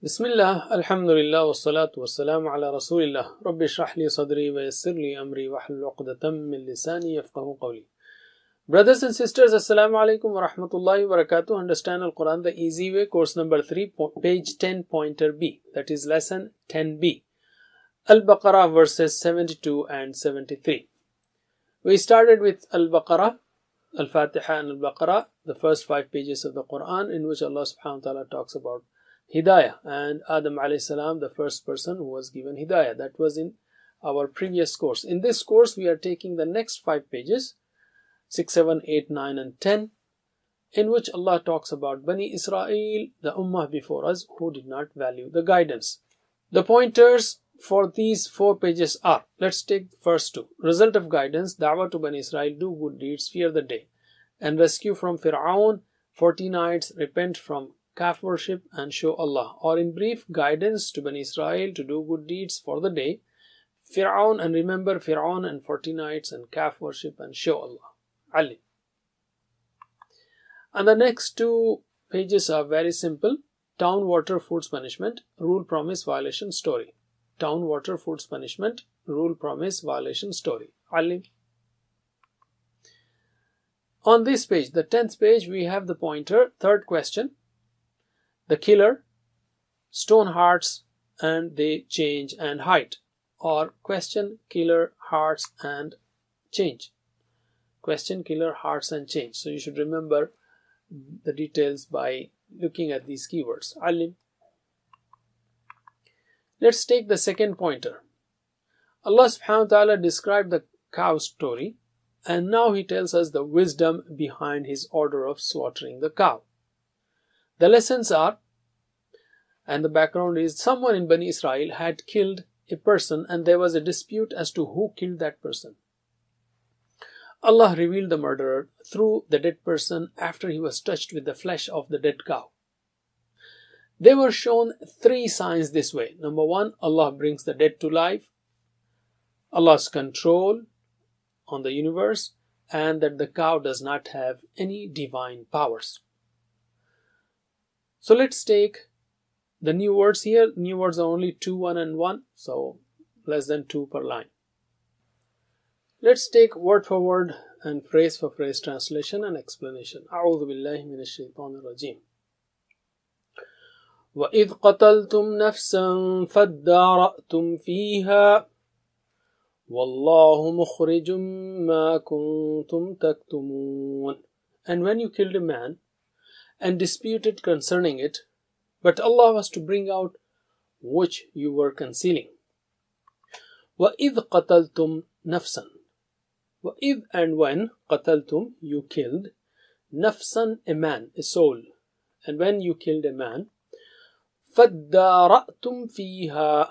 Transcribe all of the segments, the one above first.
Bismillah, alhamdulillah, wassalatu wassalamu ala rasulillah. Rabbi shrah li sadri wa yassir li amri wa hlul uqdatam min lisani yafqahu qawli. Brothers and sisters, assalamu alaikum wa rahmatullahi wa barakatuh. Understand Al-Quran the easy way, course number 3, page 10, pointer B. That is lesson 10B. Al-Baqarah verses 72 and 73. We started with Al-Baqarah, Al-Fatiha and Al-Baqarah, the first 5 pages of the Quran, in which Allah subhanahu wa ta'ala talks about Hidayah, and Adam alayhi salam, the first person who was given Hidayah. That was in our previous course. In this course, we are taking the next 5 pages, 6, 7, 8, 9 and 10, in which Allah talks about Bani Israel, the Ummah before us, who did not value the guidance. The pointers for these 4 pages are, let's take the first 2. Result of guidance, Da'wah to Bani Israel, do good deeds, fear the day, and rescue from Fir'aun, 40 nights, repent from calf worship and show Allah. Or in brief, guidance to Bani Israel to do good deeds for the day, Fir'aun and remember Fir'aun and 40 nights and calf worship and show Allah. Ali. And the next 2 pages are very simple. Town, water, foods, punishment, rule, promise, violation, story. Town, water, foods, punishment, rule, promise, violation, story. Ali. On this page, the 10th page, we have the pointer, third question. The killer, stone hearts and they change and hide. Or question, killer, hearts and change. Question, killer, hearts and change. So you should remember the details by looking at these keywords. Alim. Let's take the second pointer. Allah subhanahu wa ta'ala described the cow story, and now he tells us the wisdom behind his order of slaughtering the cow. The lessons are, and the background is, someone in Bani Israel had killed a person and there was a dispute as to who killed that person. Allah revealed the murderer through the dead person after he was touched with the flesh of the dead cow. They were shown 3 signs this way. Number 1, Allah brings the dead to life, Allah's control on the universe, and that the cow does not have any divine powers. So let's take the new words here. New words are only 2, 1 and 1, so less than 2 per line. Let's take word for word and phrase for phrase translation and explanation. A'udhu billahi minash shaitanir rajim. وَإِذْ قَتَلْتُمْ نَفْسًا فَادَّارَأْتُمْ فِيهَا وَاللَّهُ مُخْرِجٌ مَا كُنْتُمْ تَكْتُمُونَ. And when you killed a man and disputed concerning it, but Allah was to bring out which you were concealing. وَإِذْ قَتَلْتُمْ نَفْسًا. وَإِذْ and when, قَتَلْتُمْ, you killed, نَفْسًا, a man, a soul. And when you killed a man, فَادَّارَأْتُمْ فِيهَا.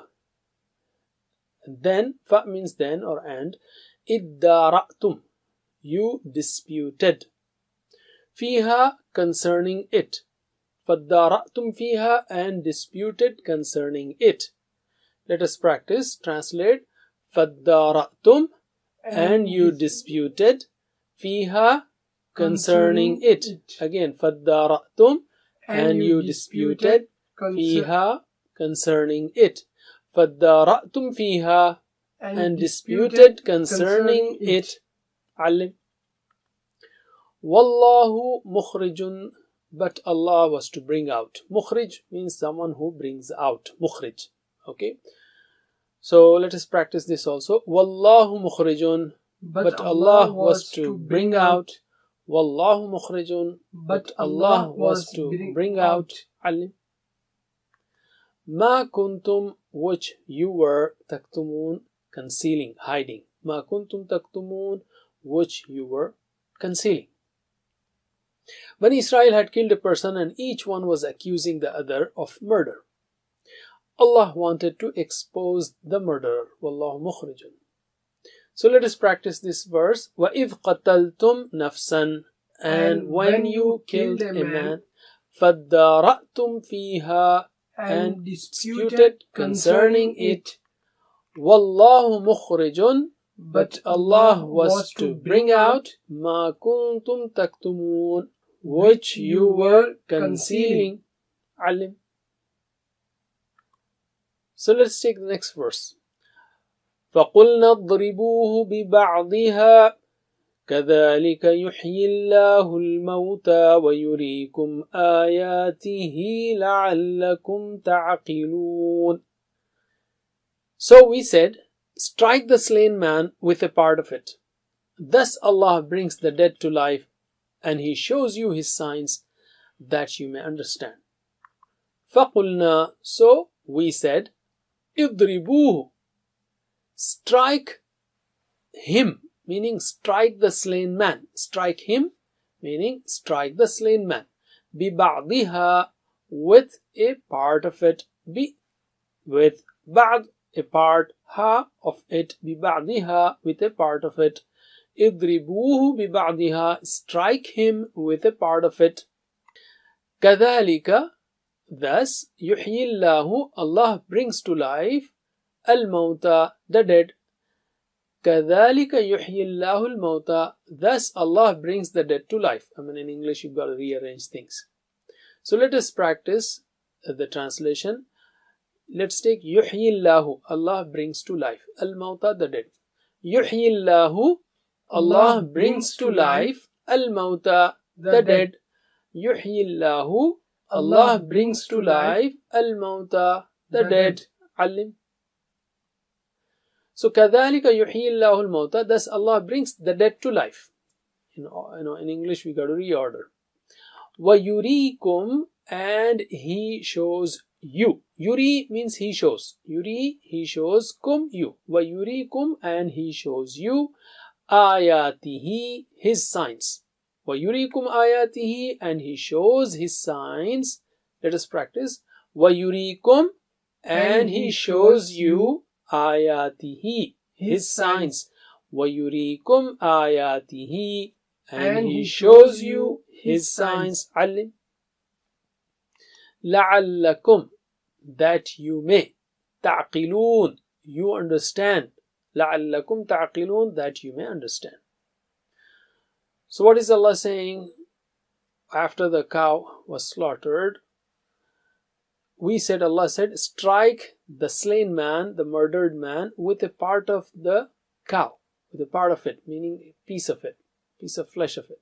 Then, fa means then or and, إِدَّارَأْتُمْ, you disputed. فِيهَا, concerning it. فَادَّارَأْتُمْ فِيهَا, and disputed concerning it. Let us practice. Translate. فَادَّارَأْتُمْ, and you disputed. فِيهَا, concerning it. Again, فَادَّارَأْتُمْ, and you disputed. فِيهَا, concerning it. فَادَّارَأْتُمْ فِيهَا, and disputed concerning it. Alim. وَاللَّهُ مُخْرِجٌ, but Allah was to bring out. Mukhrij means someone who brings out. Mukhrij. Okay. So let us practice this also. Wallahu mukhrijun, but Allah was to bring out. Wallahu mukhrijun, but Allah was to bring out. Ali. Ma kuntum, which you were, taktumun, concealing, hiding. Ma kuntum taktumun, which you were concealing. Bani Israel had killed a person and each one was accusing the other of murder. Allah wanted to expose the murderer. Wallahu mukhrijun. So let us practice this verse. وَإِذْ قَتَلْتُمْ نَفْسًا, and when you killed a man, فَادَّارَأْتُمْ فِيهَا, and disputed concerning it. وَاللَّهُ مُخْرِجٌ, but Allah was to bring out مَا كُنْتُمْ تَكْتُمُونَ, which you were concealing. Alim. So let's take the next verse. فَقُلْنَا اضْرِبُوهُ بِبَعْضِهَا كَذَلِكَ يُحْيِي اللَّهُ الْمَوْتَى وَيُرِيكُمْ آيَاتِهِ لَعَلَّكُمْ تَعْقِلُونَ. So we said, strike the slain man with a part of it. Thus Allah brings the dead to life, and He shows you His signs that you may understand. فَقُلْنَا, so we said, اضْرِبُوهُ, strike him, meaning strike the slain man. Strike him, meaning strike the slain man. بِبَعْضِهَا, with a part of it. With ba'd, a part, ha of it, بِبَعْضِهَا, with a part of it. اضْرِبُوهُ بِبَعْضِهَا, strike him with a part of it. كَذَلِكَ, thus, يُحْيِي اللَّهُ, Allah brings to life, al-mawta, the dead. كَذَلِكَ يُحْيِي اللَّهُ الْمَوْتَى, thus Allah brings the dead to life. In English you've got to rearrange things. So let us practice the translation. Let's take يُحْيِي اللَّهُ, Allah brings to life. Al-mawta, the dead. يُحْيِي اللَّهُ, Allah brings to life. Al-mawta, the dead. يُحْيِي اللَّهُ, Allah brings to life. Al-mawta, the dead. Alim. So كَذَلِكَ يُحْيِي اللَّهُ الْمَوْتَى, thus Allah brings the dead to life. In English we got to reorder. وَيُرِيكُمْ, and He shows you. Yuri means He shows. Yuri, He shows. Kum, you. وَيُرِيكُمْ, and He shows you. آيَاتِهِ, His signs. وَيُرِيكُمْ آيَاتِهِ, and He shows His signs. Let us practice. وَيُرِيكُمْ, and He shows you. آيَاتِهِ, His signs. وَيُرِيكُمْ آيَاتِهِ, and He shows you His signs. عَلِّمْ. لَعَلَّكُمْ, that you may. تَعْقِلُونَ, you understand. لَعَلَّكُمْ تَعْقِلُونَ, that you may understand. So what is Allah saying? After the cow was slaughtered, we said, Allah said, strike the slain man, the murdered man, with a part of the cow, with a part of it, meaning a piece of it, piece of flesh of it.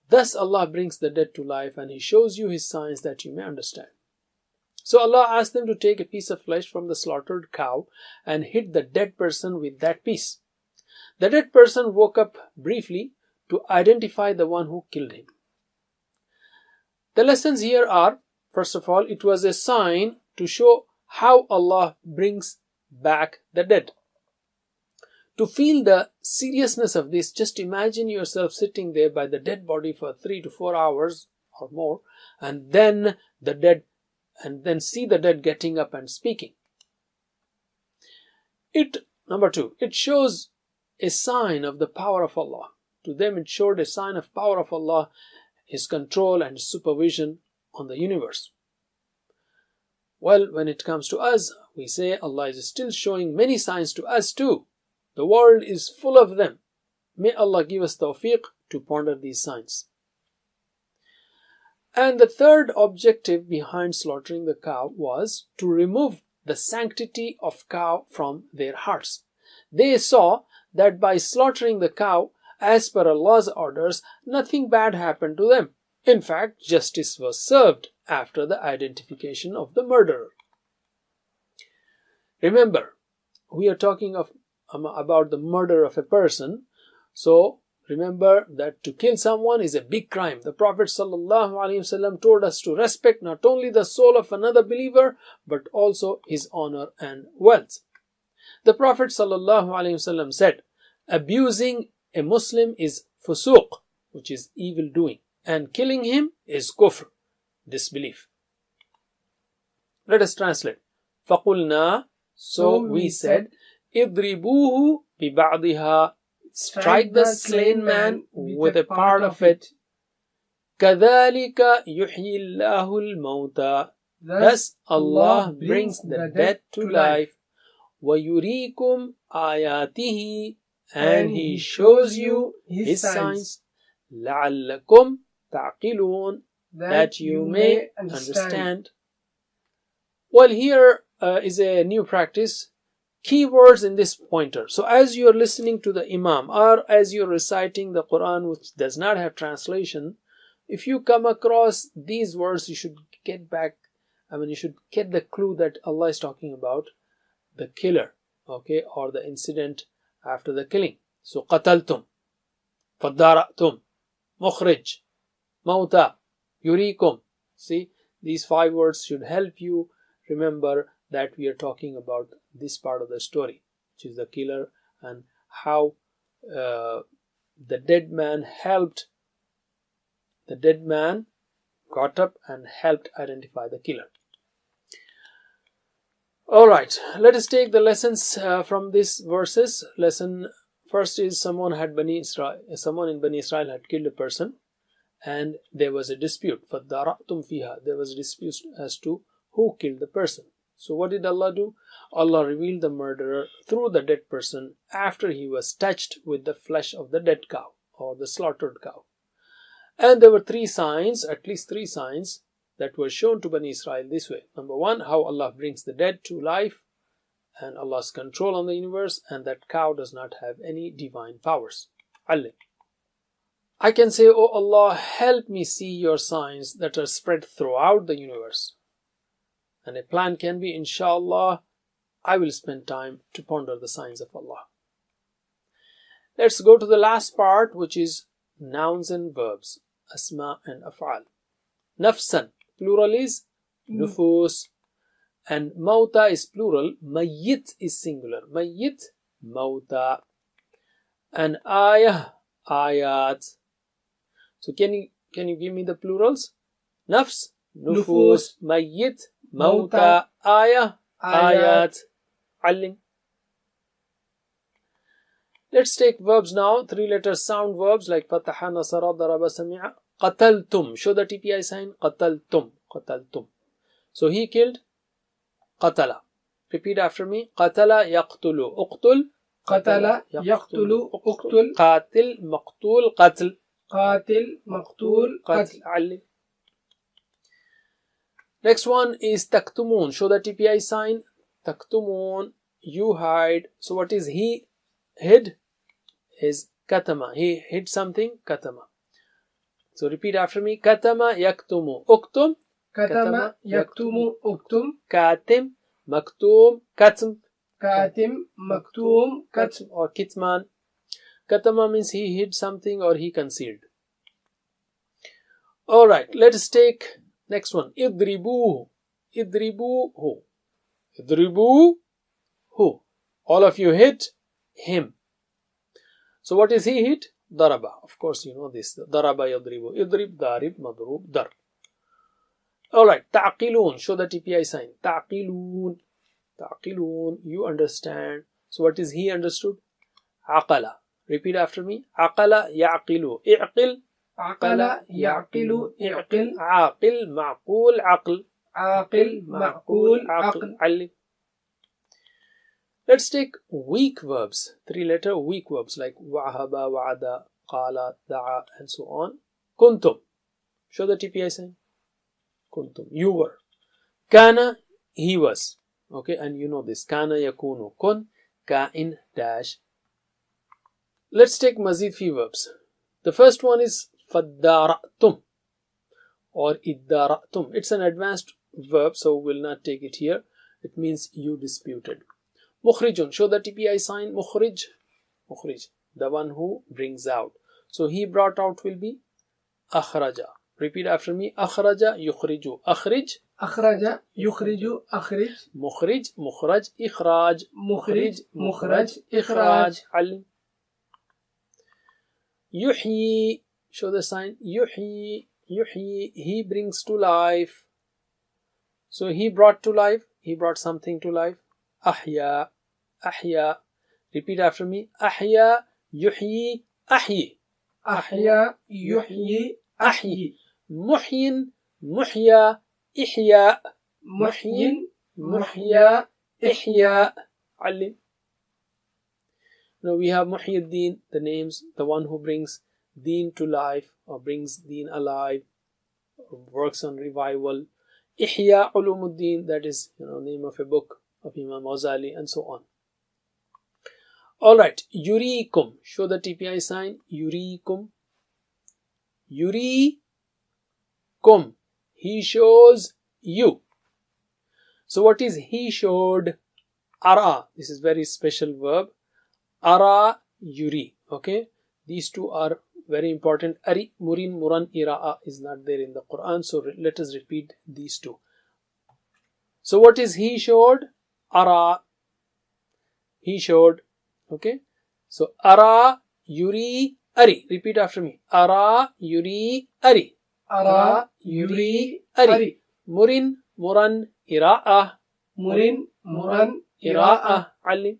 Thus Allah brings the dead to life, and He shows you His signs that you may understand. So Allah asked them to take a piece of flesh from the slaughtered cow and hit the dead person with that piece. The dead person woke up briefly to identify the one who killed him. The lessons here are, first of all, it was a sign to show how Allah brings back the dead. To feel the seriousness of this, just imagine yourself sitting there by the dead body for 3 to 4 hours or more, and then see the dead getting up and speaking. Number 2, it shows a sign of the power of Allah. To them it showed a sign of power of Allah, His control and supervision on the universe. Well, when it comes to us, we say Allah is still showing many signs to us too. The world is full of them. May Allah give us tawfiq to ponder these signs. And the third objective behind slaughtering the cow was to remove the sanctity of cow from their hearts. They saw that by slaughtering the cow, as per Allah's orders, nothing bad happened to them. In fact, justice was served after the identification of the murderer. Remember, we are talking about the murder of a person. So remember that to kill someone is a big crime. The Prophet ﷺ told us to respect not only the soul of another believer, but also his honor and wealth. The Prophet ﷺ said, abusing a Muslim is fusuq, which is evil doing, and killing him is kufr, disbelief. Let us translate. فَقُلْنَا, so we said, اضْرِبُوهُ بِبَعْضِهَا, strike the slain man with a part of it. كَذَلِكَ يُحْيِي اللَّهُ الْمَوْتَى, thus Allah brings the dead to life. وَيُرِيكُمْ آيَاتِهِ, and He shows you His signs. لَعَلَّكُمْ تَعْقِلُونَ, that you may understand. Well, here is a new practice. Keywords in this pointer. So as you are listening to the Imam or as you are reciting the Quran which does not have translation, if you come across these words, you should get back, you should get the clue that Allah is talking about the killer, okay, or the incident after the killing. So qataltum, fadara'tum, mukhrij, mauta, yurikum. See, these 5 words should help you remember that we are talking about this part of the story, which is the killer, and how the dead man got up and helped identify the killer. Alright, let us take the lessons from these verses. Lesson first is someone in Bani Israel had killed a person, and there was a dispute. فَدَّارَأْتُمْ فِيهَا. There was a dispute as to who killed the person. So what did Allah do? Allah revealed the murderer through the dead person after he was touched with the flesh of the dead cow or the slaughtered cow. And there were 3 signs, at least 3 signs, that were shown to Bani Israel this way. Number 1, how Allah brings the dead to life and Allah's control on the universe, and that cow does not have any divine powers. Ali. I can say, oh Allah, help me see your signs that are spread throughout the universe. And a plan can be, inshallah, I will spend time to ponder the signs of Allah. Let's go to the last part, which is nouns and verbs, asma and af'al. Nafsan, plural is nufus, and mauta is plural, mayyit is singular, mayyit, mauta, and ayah, ayat. So can you give me the plurals? Nafs, nufus, mayyit, mauta, ayah, ayat. Alim. Let's take verbs now. 3-letter sound verbs like fataha, nasara, daraba, sami'a. Qataltum. Show the TPI sign. Qataltum. Qataltum. So he killed. Qatala. Repeat after me. Qatala yaqtulu. Uqtul. Qatala yaqtulu. Uqtul. Qatil, maqtul, qatl. Qatil, maqtul, qatl. Alim. Next one is taktumun. Show the TPI sign. Taktumun. You hide. So what is he hid? Is katama. He hid something. Katama. So repeat after me. Katama yaktumu. Uktum. Katama yaktumu. Uktum. Katim. Maktum. Katm. Katim, maktum, katm. Or kitman. Katama means he hid something or he concealed. Alright, let us take next one. Idribuhu. Idribuhu. Idribuhu. All of you hit him. So what is he hit? Daraba. Of course you know this. Daraba yadribu. Idrib, darib, madrub, dar. Alright, ta'qilun. Show the TPI sign. Ta'qilun. Ta'qilun. You understand. So what is he understood? Aqala. Repeat after me. Aqala ya'qilu. I'qil. Aqala ya'qilu. I'qil. Aqil, ma'qul, aql. Aqil, ma'qul, aql. Ali. Let's take weak verbs. 3-letter weak verbs like wa'haba, wa'ada, qala, da'a, and so on. Kuntum. Show the TPI sign. Kuntum. You were. Kana. He was. Okay, and you know this. Kana yakunu. Kun. Ka'in dash. Let's take mazid fi verbs. The first one is faddaratum or iddaratum. It's an advanced verb, so we'll not take it here. It means you disputed. Mukhrijun. Show the TPI sign. Mukhrij. Mukhrij. The one who brings out. So he brought out will be akhraja. Repeat after me. Akhraja yukhriju. Akhrij. Akhraja yukhriju. Akhrij. Mukhrij. Mukhraj. Ikhraj. Mukhrij. Mukhraj. Ikhraj. Ali. Yuhyi. Show the sign. Yuhyi. Yuhyi. He brings to life. So he brought to life. He brought something to life. Ahya. Ahya. Repeat after me. Ahya. Yuhyi. Ahyi. Ahya. Yuhyi. Ahyi. Muhyin. Muhya. Ihya. Muhyin. Muhya. Ihya. Ali. Now we have Muhyiddin, the names, the one who brings Deen to life or brings Deen alive, or works on revival. Ihya Ulumuddin, that is, name of a book of Imam Ghazali, and so on. Alright, Yurikum, show the TPI sign. Yurikum. Yurikum, he shows you. So what is he showed? Ara, this is very special verb. Ara, yuri. Okay, these two are very important. Ari, murin, muran, ira'a is not there in the Quran, so let us repeat these two. So what is he showed? Ara, he showed. Okay, so ara, yuri, ari. Repeat after me. Ara, yuri, ari. Ara, yuri, ari. ari. Murin, muran, ira'a. Murin, muran, ira'a. Alim.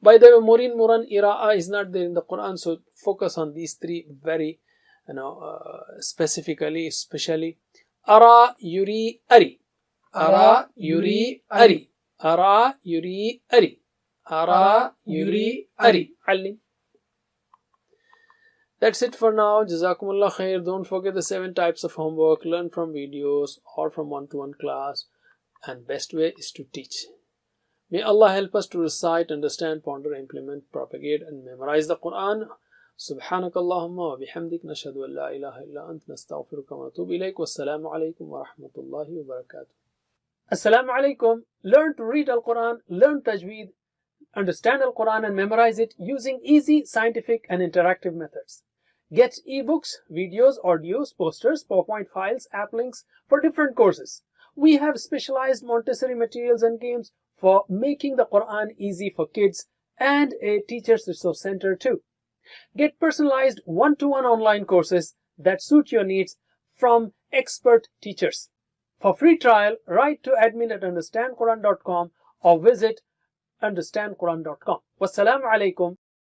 By the way, murin, muran, ira'a is not there in the Quran, so focus on these three very, specifically, especially. Ara, yuri, ari. Ara, yuri, ari. Ara, yuri, ari. Ara, yuri, ari. Alim. That's it for now. Jazakumullah khair. Don't forget the 7 types of homework. Learn from videos or from one-to-one class. And best way is to teach. May Allah help us to recite, understand, ponder, implement, propagate, and memorize the Quran. Subhanak Allahumma wa bihamdik nashhadu an la ilaha illa ant nastaghfiruka wa natubu ilayk. Wassalamu alaikum wa rahmatullahi wa barakatuh. Assalamu alaikum. Learn to read Al-Quran, learn Tajweed, understand Al-Quran and memorize it using easy, scientific and interactive methods. Get ebooks, videos, audios, posters, PowerPoint files, app links for different courses. We have specialized Montessori materials and games for making the Quran easy for kids and a teacher's resource center too. Get personalized one-to-one online courses that suit your needs from expert teachers. For free trial, write to admin@understandquran.com or visit understandquran.com. Wassalamu alaikum